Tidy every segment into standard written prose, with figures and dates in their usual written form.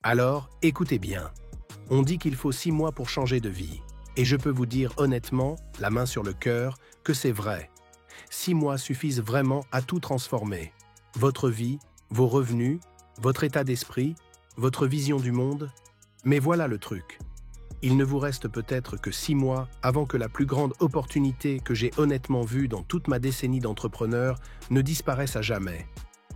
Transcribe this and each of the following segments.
Alors, écoutez bien. On dit qu'il faut 6 mois pour changer de vie. Et je peux vous dire honnêtement, la main sur le cœur, que c'est vrai. 6 mois suffisent vraiment à tout transformer. Votre vie, vos revenus, votre état d'esprit, votre vision du monde. Mais voilà le truc. Il ne vous reste peut-être que 6 mois avant que la plus grande opportunité que j'ai honnêtement vue dans toute ma décennie d'entrepreneur ne disparaisse à jamais.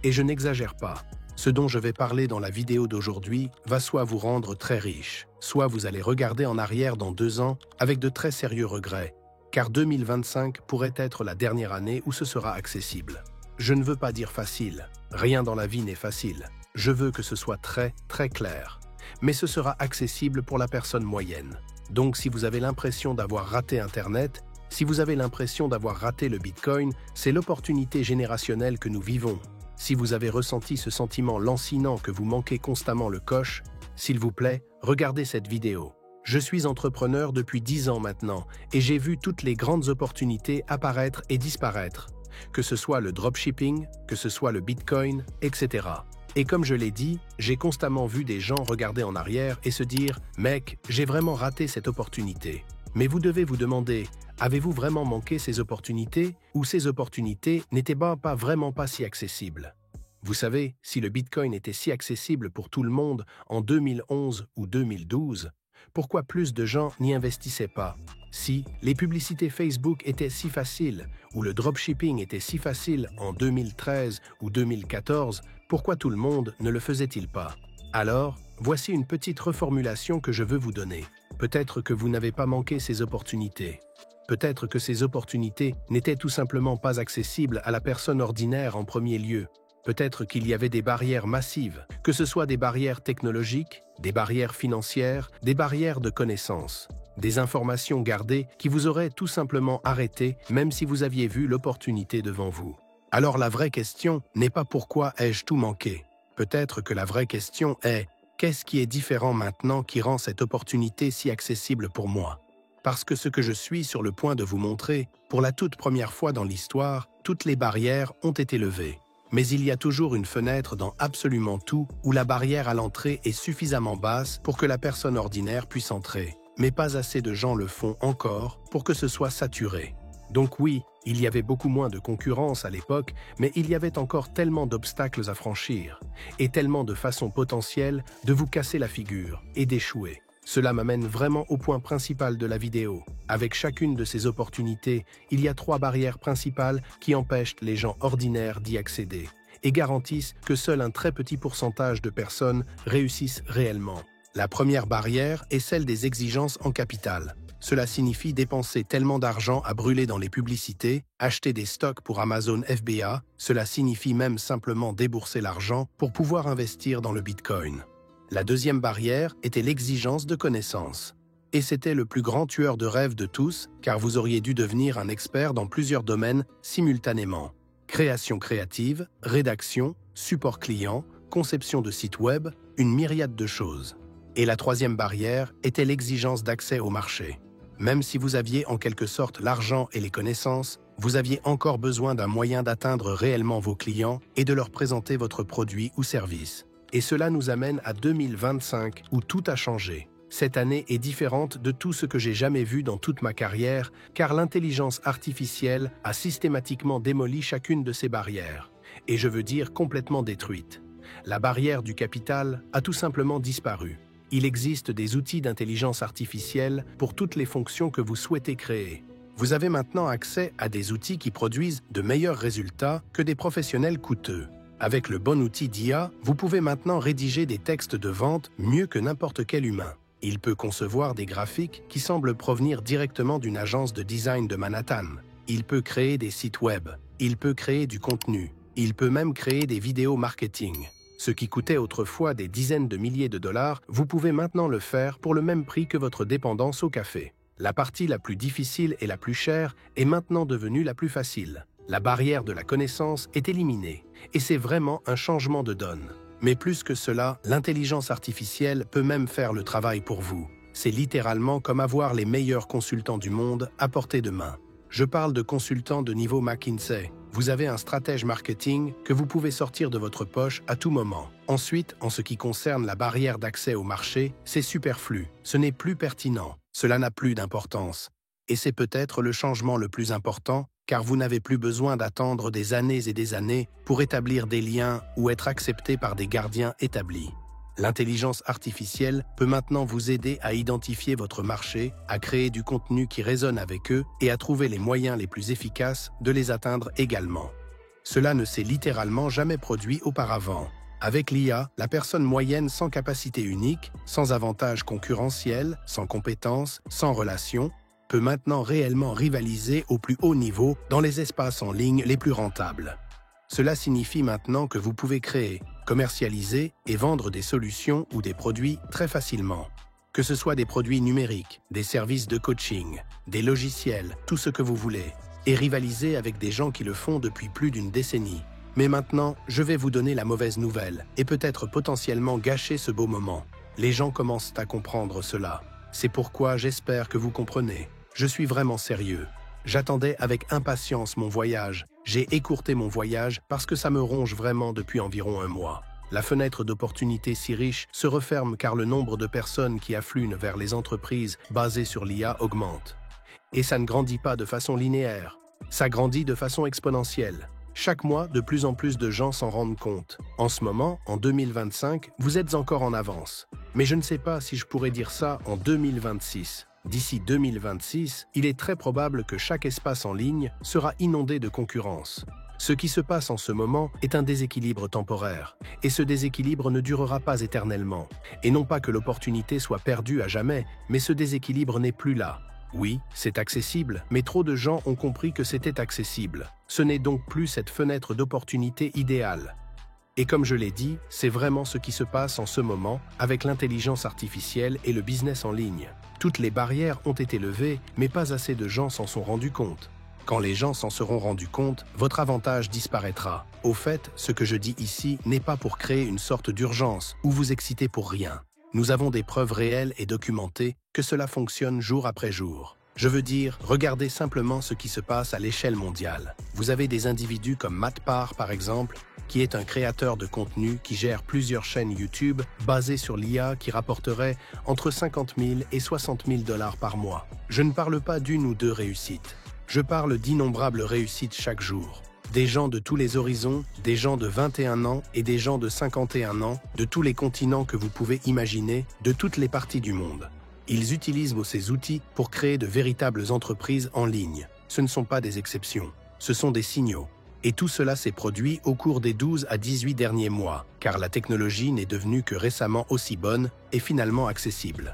Et je n'exagère pas. Ce dont je vais parler dans la vidéo d'aujourd'hui va soit vous rendre très riche, soit vous allez regarder en arrière dans 2 ans avec de très sérieux regrets, car 2025 pourrait être la dernière année où ce sera accessible. Je ne veux pas dire facile, rien dans la vie n'est facile. Je veux que ce soit très, très clair. Mais ce sera accessible pour la personne moyenne. Donc si vous avez l'impression d'avoir raté Internet, si vous avez l'impression d'avoir raté le Bitcoin, c'est l'opportunité générationnelle que nous vivons. Si vous avez ressenti ce sentiment lancinant que vous manquez constamment le coche, s'il vous plaît, regardez cette vidéo. Je suis entrepreneur depuis 10 ans maintenant et j'ai vu toutes les grandes opportunités apparaître et disparaître, que ce soit le dropshipping, que ce soit le Bitcoin, etc. Et comme je l'ai dit, j'ai constamment vu des gens regarder en arrière et se dire « Mec, j'ai vraiment raté cette opportunité ». Mais vous devez vous demander, avez-vous vraiment manqué ces opportunités ou ces opportunités n'étaient pas vraiment pas si accessibles? Vous savez, si le Bitcoin était si accessible pour tout le monde en 2011 ou 2012, pourquoi plus de gens n'y investissaient pas? Si les publicités Facebook étaient si faciles ou le dropshipping était si facile en 2013 ou 2014, pourquoi tout le monde ne le faisait-il pas? Alors, voici une petite reformulation que je veux vous donner. Peut-être que vous n'avez pas manqué ces opportunités. Peut-être que ces opportunités n'étaient tout simplement pas accessibles à la personne ordinaire en premier lieu. Peut-être qu'il y avait des barrières massives, que ce soit des barrières technologiques, des barrières financières, des barrières de connaissances, des informations gardées qui vous auraient tout simplement arrêté même si vous aviez vu l'opportunité devant vous. Alors la vraie question n'est pas pourquoi ai-je tout manqué. Peut-être que la vraie question est qu'est-ce qui est différent maintenant qui rend cette opportunité si accessible pour moi? Parce que ce que je suis sur le point de vous montrer, pour la toute première fois dans l'histoire, toutes les barrières ont été levées. Mais il y a toujours une fenêtre dans absolument tout où la barrière à l'entrée est suffisamment basse pour que la personne ordinaire puisse entrer. Mais pas assez de gens le font encore pour que ce soit saturé. Donc oui, il y avait beaucoup moins de concurrence à l'époque, mais il y avait encore tellement d'obstacles à franchir, et tellement de façons potentielles de vous casser la figure et d'échouer. Cela m'amène vraiment au point principal de la vidéo. Avec chacune de ces opportunités, il y a 3 barrières principales qui empêchent les gens ordinaires d'y accéder, et garantissent que seul un très petit pourcentage de personnes réussissent réellement. La première barrière est celle des exigences en capital. Cela signifie dépenser tellement d'argent à brûler dans les publicités, acheter des stocks pour Amazon FBA, cela signifie même simplement débourser l'argent pour pouvoir investir dans le Bitcoin. La deuxième barrière était l'exigence de connaissances. Et c'était le plus grand tueur de rêves de tous, car vous auriez dû devenir un expert dans plusieurs domaines simultanément. Création créative, rédaction, support client, conception de sites web, une myriade de choses. Et la troisième barrière était l'exigence d'accès au marché. Même si vous aviez en quelque sorte l'argent et les connaissances, vous aviez encore besoin d'un moyen d'atteindre réellement vos clients et de leur présenter votre produit ou service. Et cela nous amène à 2025 où tout a changé. Cette année est différente de tout ce que j'ai jamais vu dans toute ma carrière, car l'intelligence artificielle a systématiquement démoli chacune de ces barrières. Et je veux dire complètement détruite. La barrière du capital a tout simplement disparu. Il existe des outils d'intelligence artificielle pour toutes les fonctions que vous souhaitez créer. Vous avez maintenant accès à des outils qui produisent de meilleurs résultats que des professionnels coûteux. Avec le bon outil d'IA, vous pouvez maintenant rédiger des textes de vente mieux que n'importe quel humain. Il peut concevoir des graphiques qui semblent provenir directement d'une agence de design de Manhattan. Il peut créer des sites web. Il peut créer du contenu. Il peut même créer des vidéos marketing. Ce qui coûtait autrefois des dizaines de milliers de dollars, vous pouvez maintenant le faire pour le même prix que votre dépendance au café. La partie la plus difficile et la plus chère est maintenant devenue la plus facile. La barrière de la connaissance est éliminée, et c'est vraiment un changement de donne. Mais plus que cela, l'intelligence artificielle peut même faire le travail pour vous. C'est littéralement comme avoir les meilleurs consultants du monde à portée de main. Je parle de consultants de niveau McKinsey. Vous avez un stratège marketing que vous pouvez sortir de votre poche à tout moment. Ensuite, en ce qui concerne la barrière d'accès au marché, c'est superflu, ce n'est plus pertinent, cela n'a plus d'importance. Et c'est peut-être le changement le plus important, car vous n'avez plus besoin d'attendre des années et des années pour établir des liens ou être accepté par des gardiens établis. L'intelligence artificielle peut maintenant vous aider à identifier votre marché, à créer du contenu qui résonne avec eux et à trouver les moyens les plus efficaces de les atteindre également. Cela ne s'est littéralement jamais produit auparavant. Avec l'IA, la personne moyenne sans capacité unique, sans avantage concurrentiel, sans compétences, sans relations, peut maintenant réellement rivaliser au plus haut niveau dans les espaces en ligne les plus rentables. Cela signifie maintenant que vous pouvez créer, commercialiser et vendre des solutions ou des produits très facilement. Que ce soit des produits numériques, des services de coaching, des logiciels, tout ce que vous voulez, et rivaliser avec des gens qui le font depuis plus d'une décennie. Mais maintenant, je vais vous donner la mauvaise nouvelle et peut-être potentiellement gâcher ce beau moment. Les gens commencent à comprendre cela. C'est pourquoi j'espère que vous comprenez. Je suis vraiment sérieux. J'attendais avec impatience mon voyage. J'ai écourté mon voyage parce que ça me ronge vraiment depuis environ un mois. La fenêtre d'opportunité si riche se referme car le nombre de personnes qui affluent vers les entreprises basées sur l'IA augmente. Et ça ne grandit pas de façon linéaire. Ça grandit de façon exponentielle. Chaque mois, de plus en plus de gens s'en rendent compte. En ce moment, en 2025, vous êtes encore en avance. Mais je ne sais pas si je pourrais dire ça en 2026. D'ici 2026, il est très probable que chaque espace en ligne sera inondé de concurrence. Ce qui se passe en ce moment est un déséquilibre temporaire, et ce déséquilibre ne durera pas éternellement. Et non pas que l'opportunité soit perdue à jamais, mais ce déséquilibre n'est plus là. Oui, c'est accessible, mais trop de gens ont compris que c'était accessible. Ce n'est donc plus cette fenêtre d'opportunité idéale. Et comme je l'ai dit, c'est vraiment ce qui se passe en ce moment avec l'intelligence artificielle et le business en ligne. Toutes les barrières ont été levées, mais pas assez de gens s'en sont rendus compte. Quand les gens s'en seront rendus compte, votre avantage disparaîtra. Au fait, ce que je dis ici n'est pas pour créer une sorte d'urgence ou vous exciter pour rien. Nous avons des preuves réelles et documentées que cela fonctionne jour après jour. Je veux dire, regardez simplement ce qui se passe à l'échelle mondiale. Vous avez des individus comme Matt Parr, par exemple, qui est un créateur de contenu qui gère plusieurs chaînes YouTube basées sur l'IA qui rapporterait entre 50 000 et 60 000 $ par mois. Je ne parle pas d'une ou deux réussites. Je parle d'innombrables réussites chaque jour. Des gens de tous les horizons, des gens de 21 ans et des gens de 51 ans, de tous les continents que vous pouvez imaginer, de toutes les parties du monde. Ils utilisent ces outils pour créer de véritables entreprises en ligne. Ce ne sont pas des exceptions, ce sont des signaux. Et tout cela s'est produit au cours des 12 à 18 derniers mois, car la technologie n'est devenue que récemment aussi bonne et finalement accessible.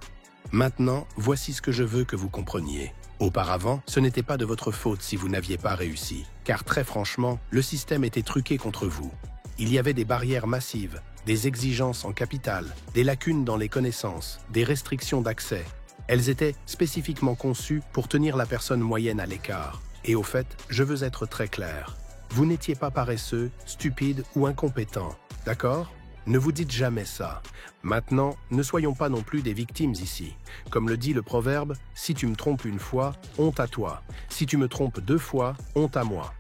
Maintenant, voici ce que je veux que vous compreniez. Auparavant, ce n'était pas de votre faute si vous n'aviez pas réussi, car très franchement, le système était truqué contre vous. Il y avait des barrières massives, des exigences en capital, des lacunes dans les connaissances, des restrictions d'accès. Elles étaient spécifiquement conçues pour tenir la personne moyenne à l'écart. Et au fait, je veux être très clair. Vous n'étiez pas paresseux, stupide ou incompétent, d'accord ? Ne vous dites jamais ça. Maintenant, ne soyons pas non plus des victimes ici. Comme le dit le proverbe, si tu me trompes une fois, honte à toi. Si tu me trompes 2 fois, honte à moi.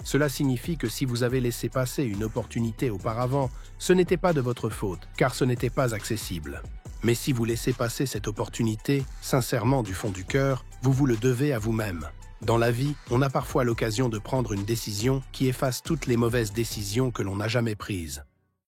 Cela signifie que si vous avez laissé passer une opportunité auparavant, ce n'était pas de votre faute, car ce n'était pas accessible. Mais si vous laissez passer cette opportunité, sincèrement du fond du cœur, vous le devez à vous-même. Dans la vie, on a parfois l'occasion de prendre une décision qui efface toutes les mauvaises décisions que l'on n'a jamais prises.